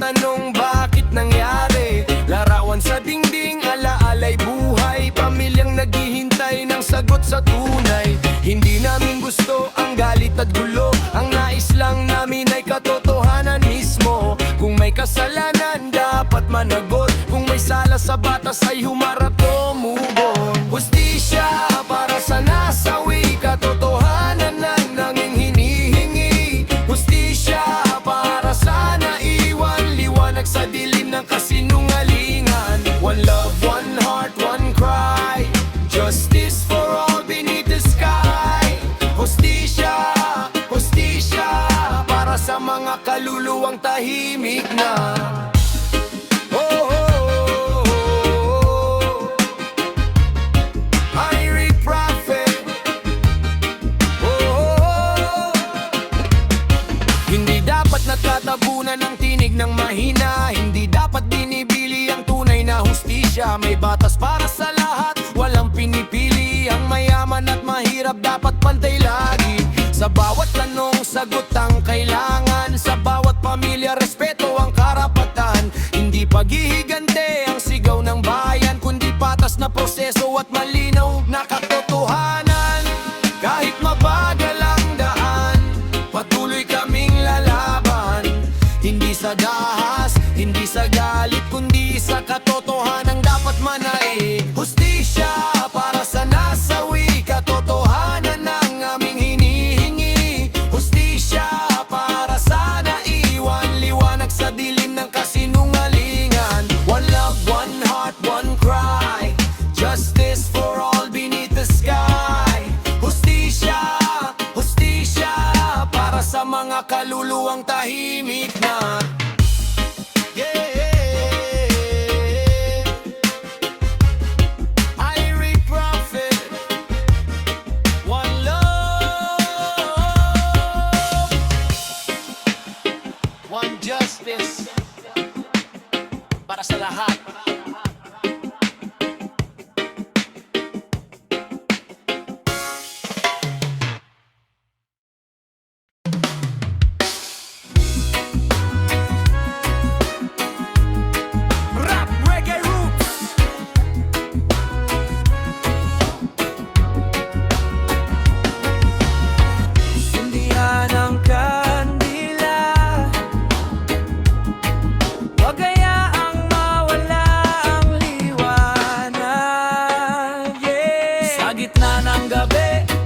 tanong bakit nangyari. Larawan sa dingding, alaalay buhay, pamilyang naghihintay ng sagot sa tunay. Hindi namin gusto ang galit at gulo, ang nais lang namin ay katotohanan mismo. Kung may kasalanan dapat managot, kung may sala sa batas ay humarap o move on. Hustisya para sa nasawi, katotohanan ang nanging hinihingi. Hustisya para sa naiwan, liwanag sa dilim ng kasinungalingan. One love, one heart, one cry, justice for all beneath the sky. Hustisya, hustisya para sa mga kaluluwang tahimik na. Nagtatabunan ng tinig ng mahina, hindi dapat binibili ang tunay na hustisya. May batas para sa lahat, walang pinipili. Ang mayaman at mahirap dapat pantay lagi. Sa bawat tanong, sagot ang kailangan. Sa bawat pamilya, respeto ang karapatan. Hindi paghihigante ang sigaw ng bayan, kundi patas na proseso at malinaw na katotohanan. Kahit mabagal ang daan, patuloy kaming lalaban. Hindi sa dahas, hindi sa galit, kundi sa katotohanan dapat manaig. Hustisya para sa nasawi, katotohanan ang aming hinihingi. Hustisya para sa naiwan, liwanag sa dilim ng kasinungalingan. One love, one heart, one cry, justice for all beneath the sky. Hustisya, hustisya para sa mga kaluluwang tahimik na. Justice para sa lahat. Rap reggae roots. Sindihan ang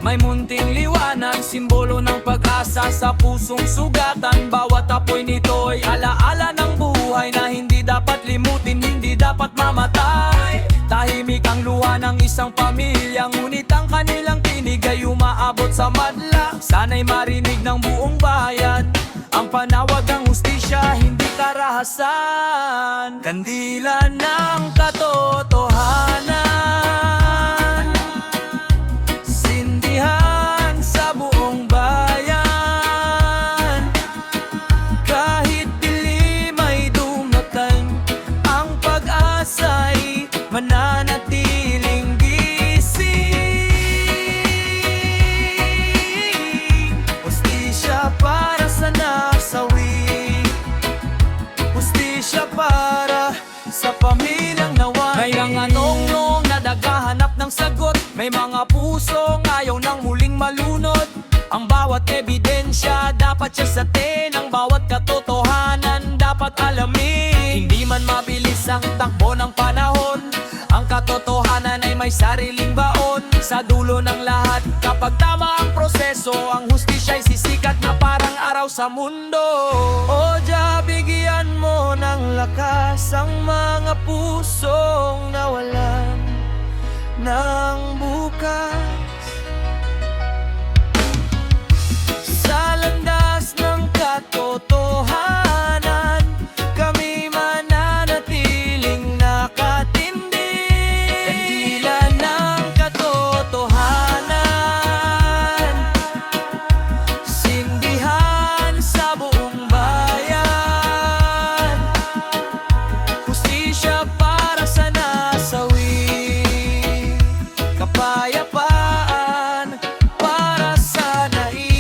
may munting liwanag, simbolo ng pag-asa sa pusong sugatan. Bawat apoy nito'y alaala ng buhay na hindi dapat limutin, hindi dapat mamatay. Tahimik ang luha ng isang pamilya, ngunit ang kanilang tinig ay umaabot sa madla. Sana'y marinig ng buong bayan ang panawag ng hustisya, hindi karahasan. Kandila ng katotohanan, sa buong bayan. Kahit dilim ay dumatang, ang pag-asa'y mananatiling gising. Hustisya para sa nasawi, hustisya para sa pamilyang nawain. May mga nongnong na naghahanap ng sagot, may mga pusong ayaw nang muling malunod. Ang bawat ebidensya dapat siya satin, ang bawat katotohanan dapat alamin. Hindi man mabilis ang takbo ng panahon, ang katotohanan ay may sariling baon. Sa dulo ng lahat, kapag tama ang proseso, ang hustisya'y sisikat na parang araw sa mundo. O Diya, bigyan mo ng lakas ang mga pusong nawalan ng bukas. Sa landas ng katotohanan, kami mananatiling nakatindig. Kandila ng katotohanan, sindihan sa buong bayan. Hustisya para sa nasawi, kapayapaan para sa naiwan.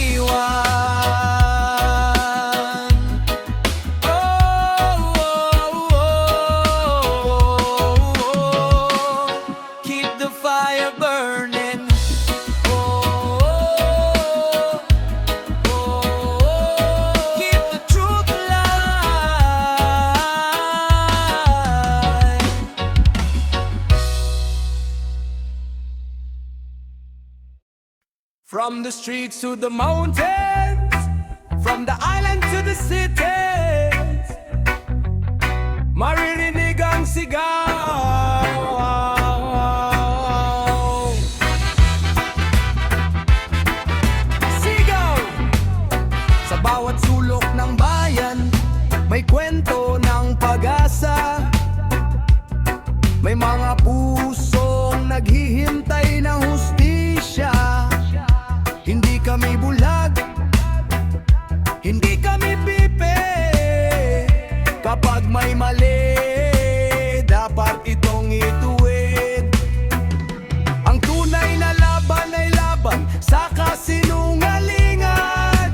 From the streets to the mountains, from the island to the cities, maririnig ang sigaw. Sigaw! Sa bawat sulok ng bayan, may kwento ng pag-asa. May mga pusong naghihintay ng hustisya. Hindi kami bulag, hindi kami pipe. Kapag may mali, dapat itong ituwid. Ang tunay na laban ay laban sa kasinungalingan.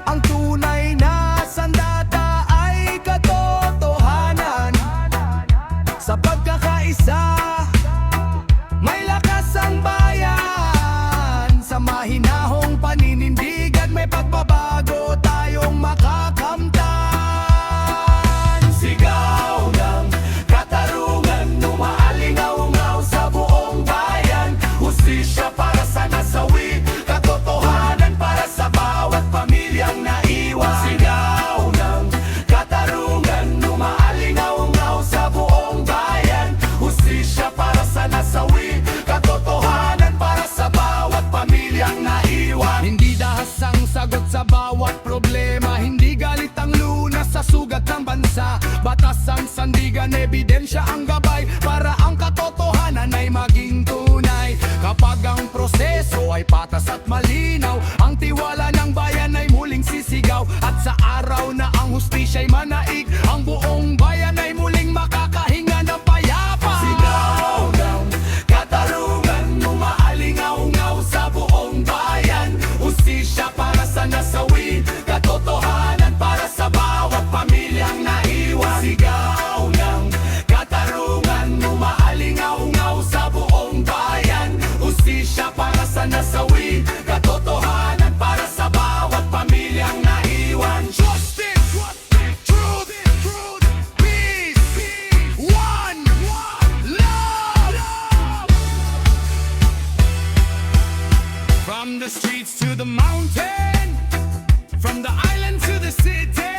Ang tunay na sandata ay katotohanan. Sa pagkakaisa, may lakas ang bayan. Sa mahinahong paninindigan, may pagbabago tayong makakamtan. Sigaw ng katarungan, umaalingaw-ngaw sa buong bayan. Hustisya para sa nasawi, katotohanan para sa bawat pamilyang naiwan. Sigaw ng katarungan, umaalingaw-ngaw sa buong bayan. Hustisya para sa nasawi, katotohanan para sa bawat pamilyang naiwan. Hindi dahas ang sagot sa bawat problema, hindi galit ang lunas sa sugat ng bansa. Batas ang sandigan, ebidensya ang gabay, para ang katotohanan ay maging tunay. Kapag ang proseso ay patas at malinaw, ang tiwala ng bayan ay muling sisigaw. At sa araw na ang hustisya'y manaig, ang buong bayan ay muling makakahinga ng payapa. Sigaw ng katarungan, umaalingaw-ngaw sa buong bayan. Hustisya para sa nasawi, katotohanan para sa bawat pamilyang naiwan. Sigaw ng katarungan, umaalingaw-ngaw sa buong bayan. Hustisya para sa nasawi, katotohanan para sa bawat pamilyang naiwan. Justice, truth, peace, one, love. From the streets to the mountain, from the island to the city,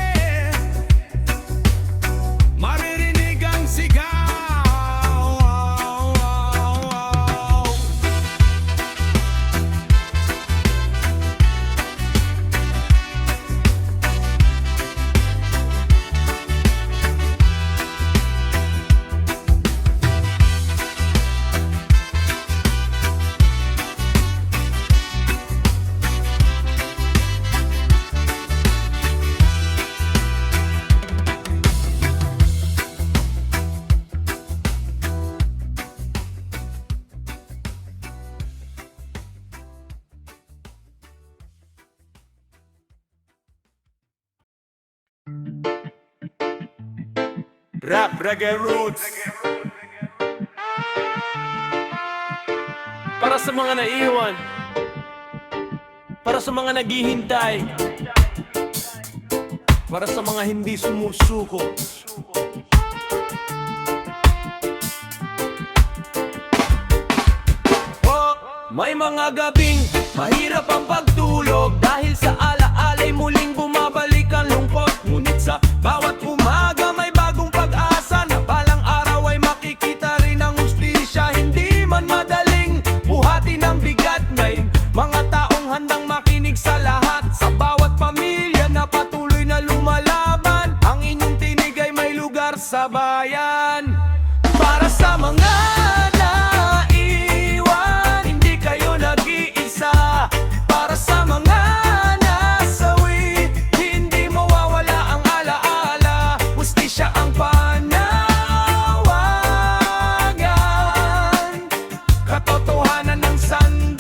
maririnig ang sigaw. Rap Reggae Roots. Para sa mga naiwan, para sa mga naghihintay, para sa mga hindi sumusuko. May mga gabing mahirap ang pagtulog, dahil sa alaala'y muling bumabalik ang lungkot. Ngunit sa bawat umaga may bagong pag-asa, na balang araw ay makikita rin ang hustisya. Hindi man madaling buhatin ang bigat, may mga taong handang makinig sa lahat. Sa bawat pamilya na patuloy na lumalaban, ang inyong tinig ay may lugar sa bayan. Para sa mga naiwan, hindi kayo nag-iisa. Para sa mga nasawi, hindi mawawala ang alaala. Hustisya ang panawagan, katotohanan ng sandalan.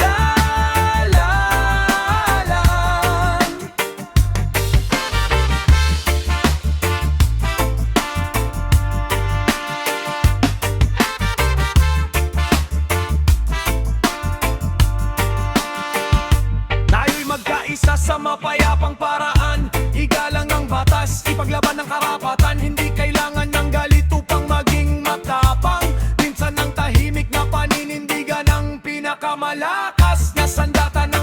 Tayo'y magkaisa sa mapayapang paraan, igalang ang batas, ipaglaban ang karapatan. Hindi kailangan ng galit upang maging matapang. Minsan ang tahimik na paninindigan ang pinakamalakas na sandata ng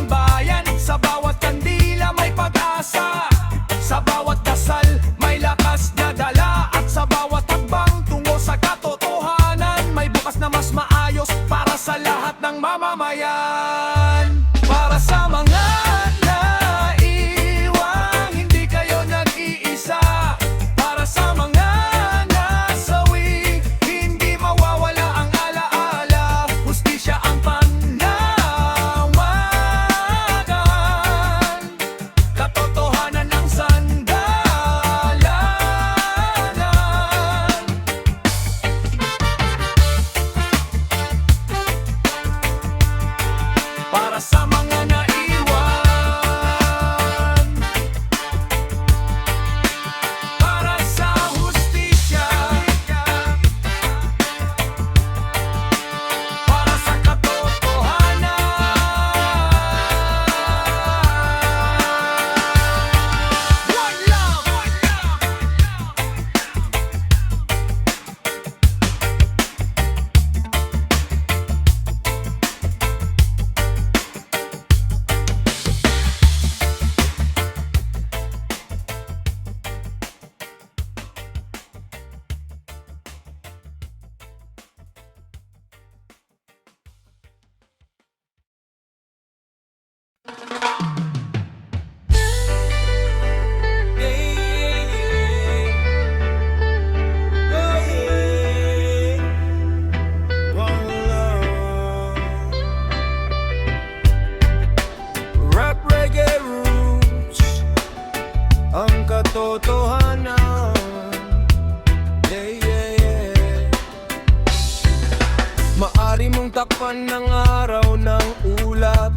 takpan ng araw ng ulap,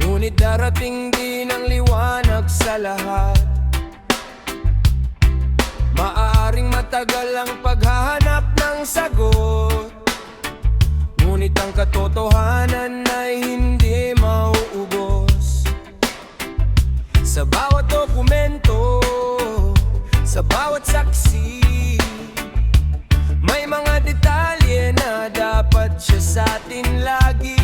ngunit darating din ang liwanag sa lahat. Maaaring matagal ang paghahanap ng sagot, ngunit ang katotohanan ay hindi mauubos. Sa bawat dokumento, sa bawat saksi, may mga detalye na dapat siya sa atin lagi.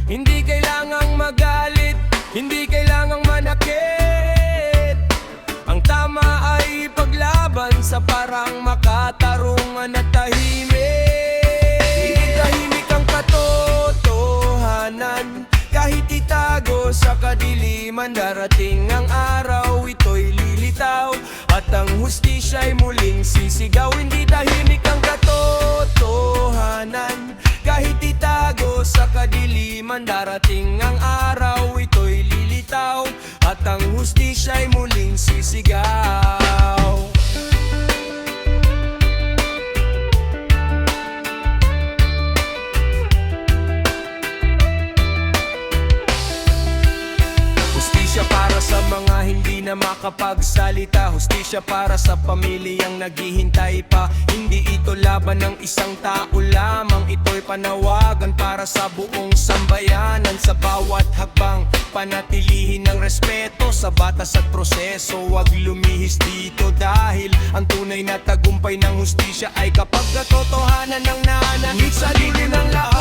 Hindi kailangang magalit, hindi kailangang manakit. Ang tama ay paglaban sa parang makatarungan at tahimik. Hindi tahimik ang katotohanan, kahit itago sa kadiliman. Darating ang araw, ito'y lilitaw, at ang hustisya'y muling sisigaw. Hindi tahimik ang katotohanan, kahit itago sa kadiliman. Darating ang araw, ito'y lilitaw, at ang hustisya'y muling sisigaw. Hustisya para sa mga hindi na makapagsalita, hustisya para sa pamilyang naghihintay pa. Hindi ito laban ng isang tao lamang, ito'y panawagan para sa buong sambayanan. Sa bawat hakbang, panatilihin ng respeto sa batas at proseso. Huwag lumihis dito dahil ang tunay na tagumpay ng hustisya ay kapag katotohanan ng nananig sa lilim ng lahat.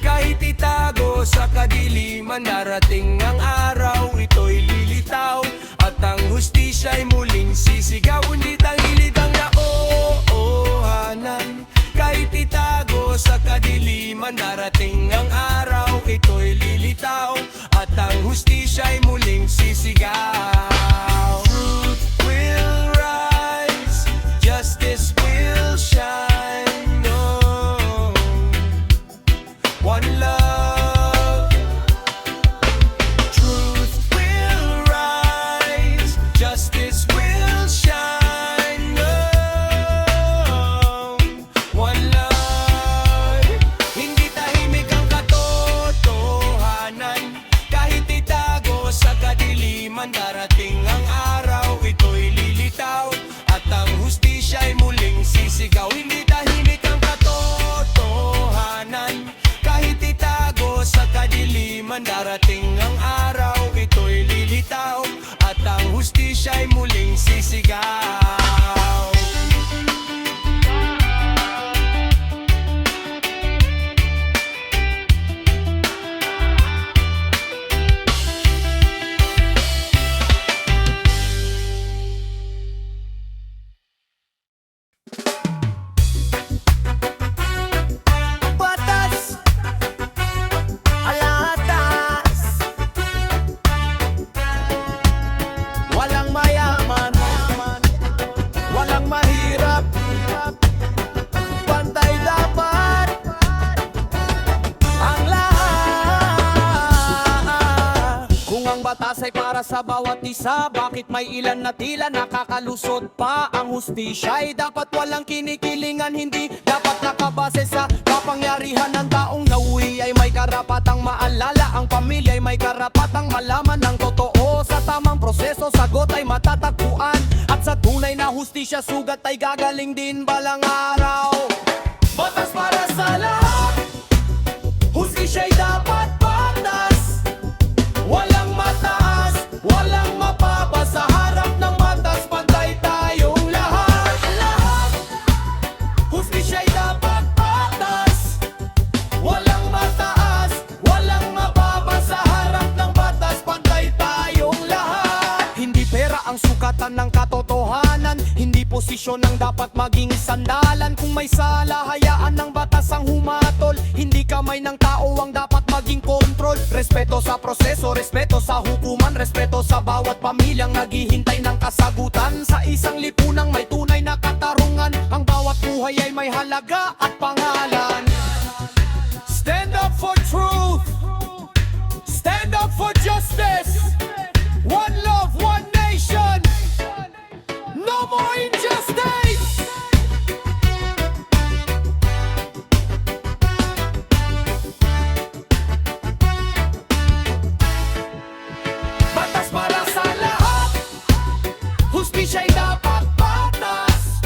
Kahit itago sa kadiliman, darating ang araw, ito'y lilitaw, at ang hustisya'y muling sisigaw. Hindi tangilid ang laohanan, kahit itago sa kadiliman. Darating ang araw, ito'y lilitaw, at ang hustisya'y muling sisigaw. Truth will rise, justice will shine. One love, truth will rise, justice will shine. Oh, one love. Hindi tahimik ang katotohanan, kahit itago sa kadiliman. Darating ang araw, ito'y lilitaw, at ang hustisya'y muling sisigaw. Hindi tahimik ang katotohanan, kahit itago sa kadiliman. Darating ang araw, ito'y lilitaw, at ang hustisya'y muling sisigaw. Batas, alatas, walang mayaman, walang mahirap, pantay dapat ang lahat. Kung ang batas ay para sa bawat isa, bakit may ilan na tila nakakalusot pa? Ang hustisya'y dapat walang kinikilingan, hindi dapat nakabase sa kapangyarihan ng taong nauwi. Ay may karapatang maalala, ang pamilya ay may karapatang malaman ng totoo. Sa tamang proseso, sagot ay matatagpuan, at sa tunay na hustisya, sugat ay gagaling din balang araw. Batas para sa lahat, hustisya'y dapat patas. Walang mataas, walang mababa, sa harap ng batas pantay tayong lahat. Hustisya'y dapat patas. Walang mataas, walang mababa, sa harap ng batas pantay tayong lahat. Hindi pera ang sukatan ng katotohanan, hindi posisyon ang dapat maging sandalan. Kung may sala, hayaan ng batas ang humatol, hindi kamay ng tao ang dapat maging kontrol. Respeto sa proseso, respeto sa hukuman, respeto sa bawat pamilyang naghihintay ng kasagutan. Sa isang lipunang may tunay na katarungan, ang bawat buhay ay may halaga at pangalan. Stand up for truth, stand up for justice. One love, one nation, no more injustice. Hustisiya'y dapat patas,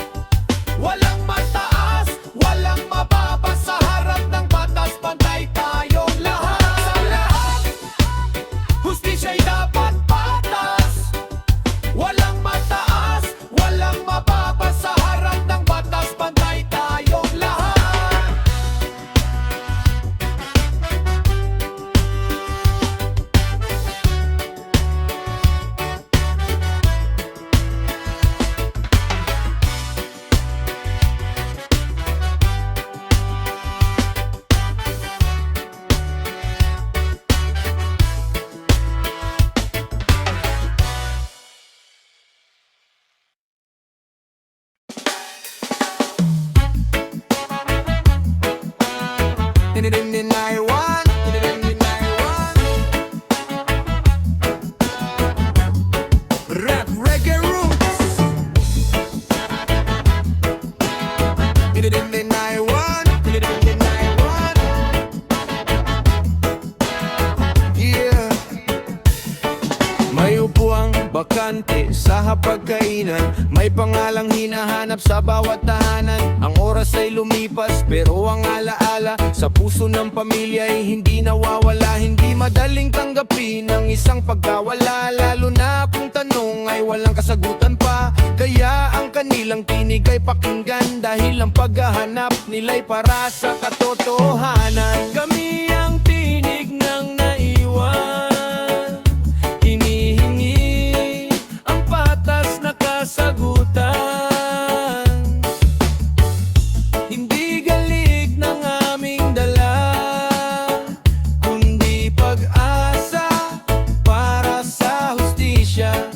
walang mataas, walang mababa. Sa harap ng batas, pantay tayong lahat. Sa lahat, hustisiya'y dapat patas, walang mataas, walang mababa. Sa harap ng batas, pantay tayong lahat. Rap reggae roots. Yeah. May upuang bakante sa hapagkainan, may pangalang hinahanap sa bawat tahanan. Ang oras ay lumipas pero ang alaala sa puso ng pamilya ay hindi nawawala. Hindi madaling tanggapin ang isang pagkawala, lalo na kung tanong ay walang kasagutan pa. Kaya ang kanilang tinig ay pakinggan, dahil ang paghahanap nila'y para sa katotohanan. Kami ang tinig ng naiwan, hinihingi ang patas na kasagutan. Hindi galig ng aming dala, kundi pag-asa para sa hustisya.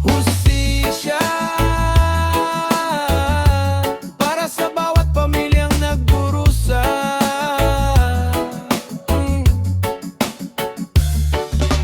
Hustisya para sa bawat pamilyang nagdurusa.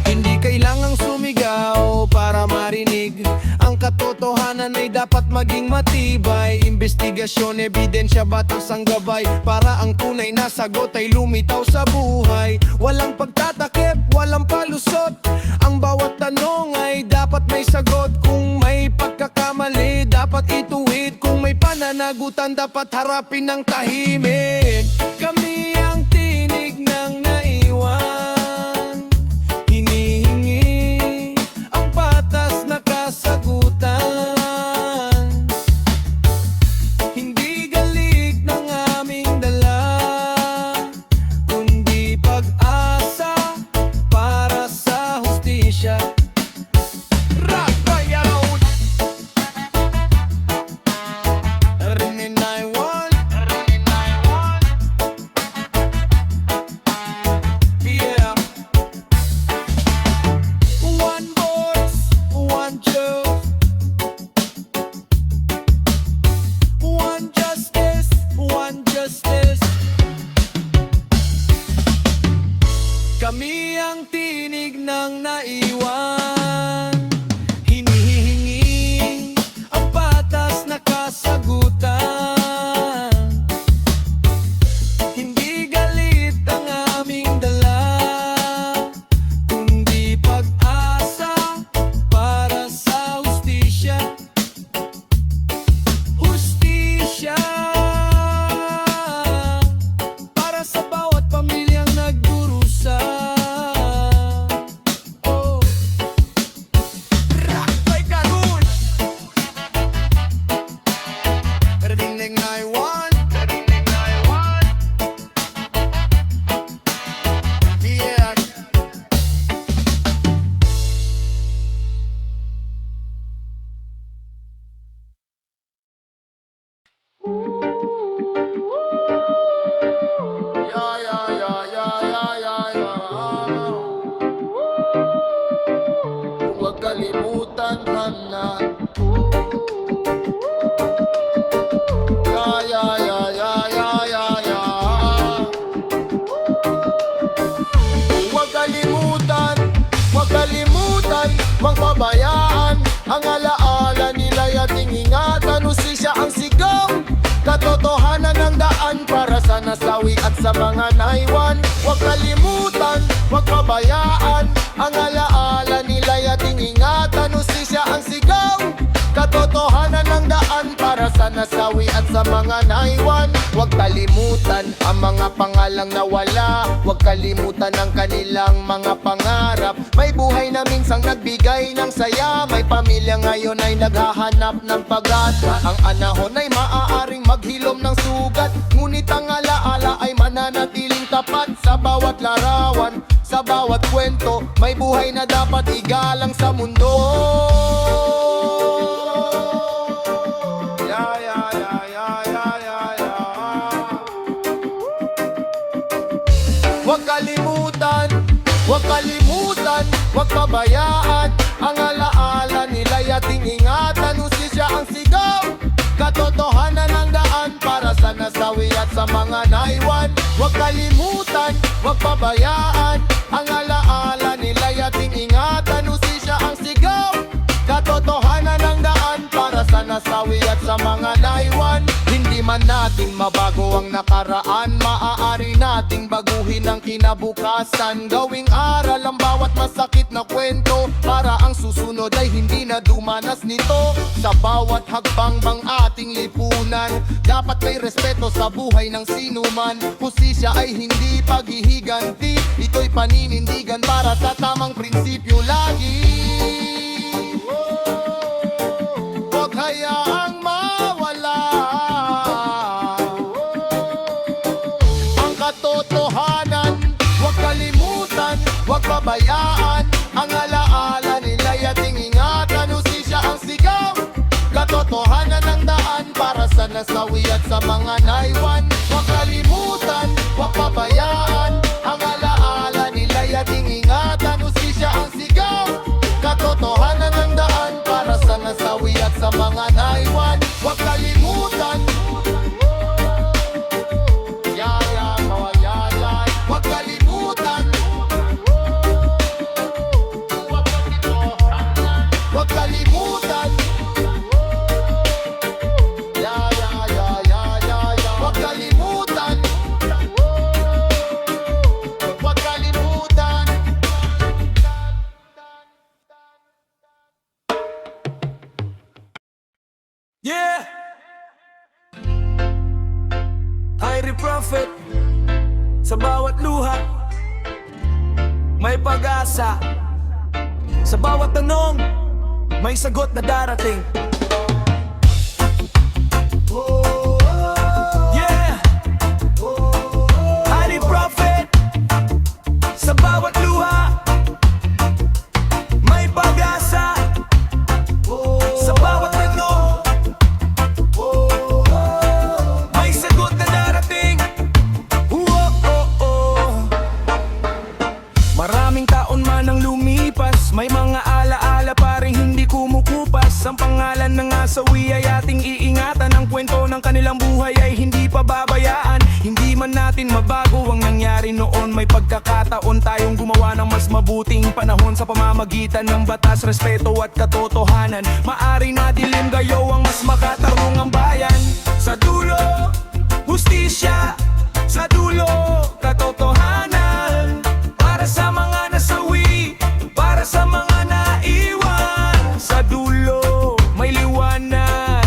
Hindi kailangang sumigaw para marinig, ang katotohanan ay dapat maging matibay. Investigasyon, ebidensya, batas ang gabay, para ang tunay na sagot ay lumitaw sa buhay. Walang pagtatakip, walang palusot, ang bawat tanong ay dapat may sagot. Kung may pagkakamali, dapat ituwid. Kung may pananagutan, dapat harapin ng tahimik. Kami ang tinig ng naiwan, hinihingi ang patas na kasagutan. Hindi galig ng aming dala, kundi pag-asa para sa hustisya. Rock by out. Yeah. One voice, one truth, one justice, one justice. Kami ang tinig ng naiwan, hinihingi ang patas na kasagutan. Hindi galit ang aming dala, kundi pag-asa para sa hustisya. Hustisya para sa bawat pamilyang nagdurusa. Oh. Rock by Karun. Ding-ding naiwan. Yeah. Huwag kalimutan na huwag kalimutan, magpabayaan ang alaala nila'y ating ingatan. Hustisya ang sigaw, katotohanan ang daan para sa nasawi at sa mga naiwan. Huwag kalimutan, huwag pabayaan ang alaala nila'y ating ingatan. Hustisya ang sigaw, nasawi at sa mga naiwan. Huwag kalimutan ang mga pangalang nawala, huwag kalimutan ang kanilang mga pangarap. May buhay na minsang nagbigay ng saya, may pamilya ngayon ay naghahanap ng pag-asa. Ang anahon ay maaaring maghilom ng sugat, ngunit ang alaala ay mananatiling tapat. Sa bawat larawan, sa bawat kwento, may buhay na dapat igalang sa mundo. Yeah, yeah, yeah, yeah, yeah, yeah, yeah. Huwag kalimutan, huwag kalimutan, huwag pabayaan ang alaala nila'y ating ingatan. Hustisya ang sigaw, katotohanan ang daan para sa nasawi at sa mga naiwan. Huwag kalimutan, huwag pabayaan ang alaala nila'y ating ingatan. Hustisya ang sigaw, katotohanan ang daan para sa nasawi at sa mga naiwan. Hindi man natin mabago ang nakaraan, maaari nating baguhin ang kinabukasan. Gawing aral ang bawat masakit na kwento, para ang susunod ay hindi na dumanas nito. Sa bawat hakbang bang ating lipunan, dapat may respeto sa buhay ng sinuman. Hustisya ay hindi paghihiganti, ito'y paninindigan para sa tamang prinsipyo lagi. Huwag hayaang mawala ang katotohanan. Huwag kalimutan, huwag pabayaan ang alaala nila'y ating ingatan. Hustisya ang sigaw, katotohanan ang daan para sa nasawi at sa mga naiwan. Huwag kalimutan, huwag pabayaan ang alaala nila'y ating ingatan. Hustisya ang sigaw, katotohanan ang daan para sa nasawi at sa mga naiwan. Huwag kalimutan, yeah, yeah, yeah, yeah. Huwag kalimutan, huwag kalimutan, yeah, yeah, yeah, yeah, yeah, yeah. Huwag kalimutan, huwag kalimutan. Yeah! Irie Prophet, sa bawat luha may pag-asa, sa bawat tanong may sagot na darating. Yeah! Irie Prophet, sa bawat luha may pag-asa, sa bawat tanong may sagot na darating. Maraming taon man ang lumipas, may mga alaala pa rin hindi kumukupas. Ang pangalan ng asawi ay ating iingatan, ang kwento ng kanilang buhay ay hindi pababayaan. Hindi man natin mabago ang nangyari noon, may pagkakataon tayong gumawa ng mas mabuting panahon. Sa pamamagitan ng batas, respeto at katotohanan, maari na dilim gayo ang mas makatarungang ang bayan. Sa dulo, hustisya, sa dulo, katotohanan, para sa mga nasawi, para sa mga naiwan. Sa dulo, may liwanag,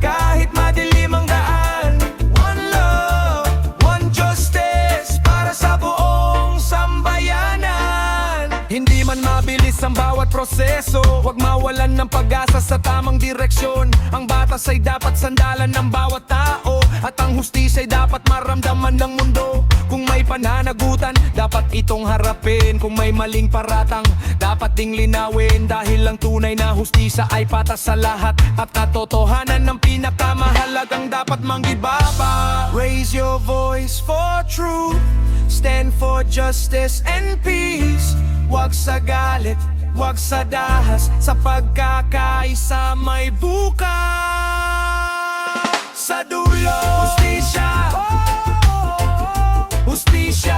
kahit madilim ang daan. One love, one justice, para sa buong sambayanan. Hindi man mabilis ang bawat proseso, huwag mawalan ng pag-asa sa tamang direksyon. Ang batas ay dapat sandalan ng bawat tao, at ang hustisya ay dapat maramdaman ng mundo. Kung may pananagutan, dapat itong harapin. Kung may maling paratang, dapat ding linawin. Dahil ang tunay na hustisya ay patas sa lahat, at katotohanan ng pinakamahalagang dapat manggibaba. Raise your voice for truth, stand for justice and peace. Huwag sa galit, huwag sa dahas, sa pagkakaisa may bukas. Sa dulo, hustisya, hustisya,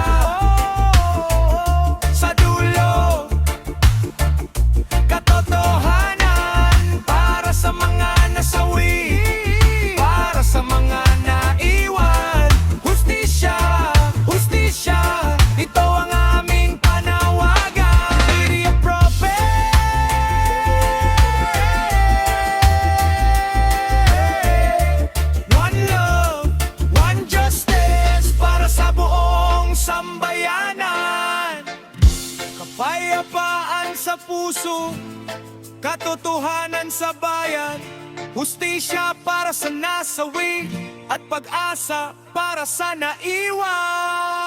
sa dulo, katotohanan, para sa mga nasawi, para sa mga naiwan. Hustisya, hustisya, ito ang aming panawagan. Irie Prophet, puso, katotohanan sa bayan, hustisya para sa nasawi, at pag-asa para sa naiwan.